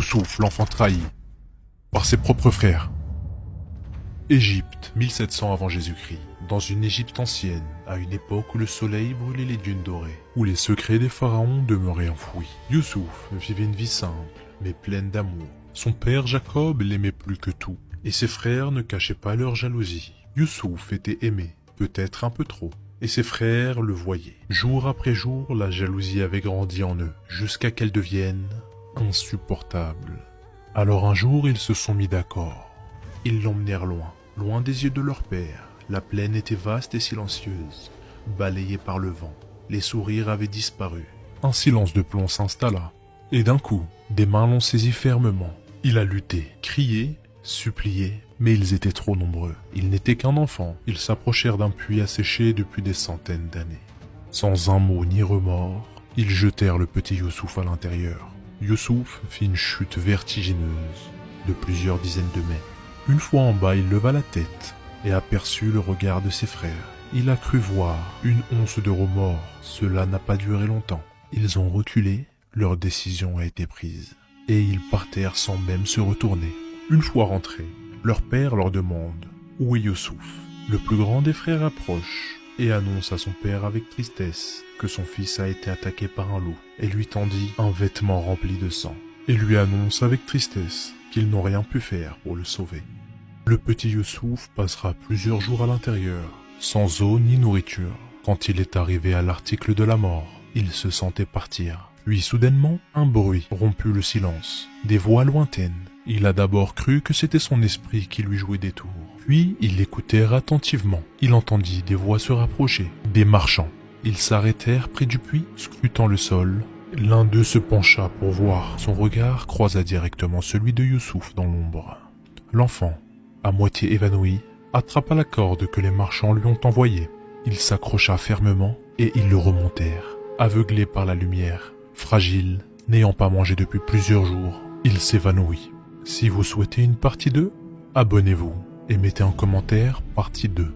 Youssouf, l'enfant trahi par ses propres frères. Égypte, 1700 avant Jésus-Christ. Dans une Égypte ancienne, à une époque où le soleil brûlait les dunes dorées, où les secrets des pharaons demeuraient enfouis, Youssouf vivait une vie simple, mais pleine d'amour. Son père Jacob l'aimait plus que tout, et ses frères ne cachaient pas leur jalousie. Youssouf était aimé, peut-être un peu trop, et ses frères le voyaient. Jour après jour, la jalousie avait grandi en eux, jusqu'à qu'elle devienne insupportable. Alors un jour, ils se sont mis d'accord. Ils l'emmenèrent loin, loin des yeux de leur père. La plaine était vaste et silencieuse, balayée par le vent. Les sourires avaient disparu. Un silence de plomb s'installa, et d'un coup, des mains l'ont saisi fermement. Il a lutté, crié, supplié, mais ils étaient trop nombreux. Il n'était qu'un enfant. Ils s'approchèrent d'un puits asséché depuis des centaines d'années. Sans un mot ni remords, ils jetèrent le petit Youssouf à l'intérieur. Youssouf fit une chute vertigineuse de plusieurs dizaines de mètres. Une fois en bas, il leva la tête et aperçut le regard de ses frères. Il a cru voir une once de remords. Cela n'a pas duré longtemps. Ils ont reculé, leur décision a été prise, et ils partèrent sans même se retourner. Une fois rentrés, leur père leur demande « Où est Youssouf ?» Le plus grand des frères approche et annonce à son père avec tristesse que son fils a été attaqué par un loup et lui tendit un vêtement rempli de sang, et lui annonce avec tristesse qu'ils n'ont rien pu faire pour le sauver. Le petit Youssouf passera plusieurs jours à l'intérieur, sans eau ni nourriture. Quand il est arrivé à l'article de la mort, il se sentait partir. Puis soudainement, un bruit romput le silence, des voix lointaines. Il a d'abord cru que c'était son esprit qui lui jouait des tours. Puis il écoutait attentivement. Il entendit des voix se rapprocher, des marchands. Ils s'arrêtèrent près du puits, scrutant le sol. L'un d'eux se pencha pour voir. Son regard croisa directement celui de Youssouf dans l'ombre. L'enfant, à moitié évanoui, attrapa la corde que les marchands lui ont envoyée. Il s'accrocha fermement et ils le remontèrent, aveuglé par la lumière. Fragile, n'ayant pas mangé depuis plusieurs jours, il s'évanouit. Si vous souhaitez une partie 2, abonnez-vous et mettez en commentaire partie 2.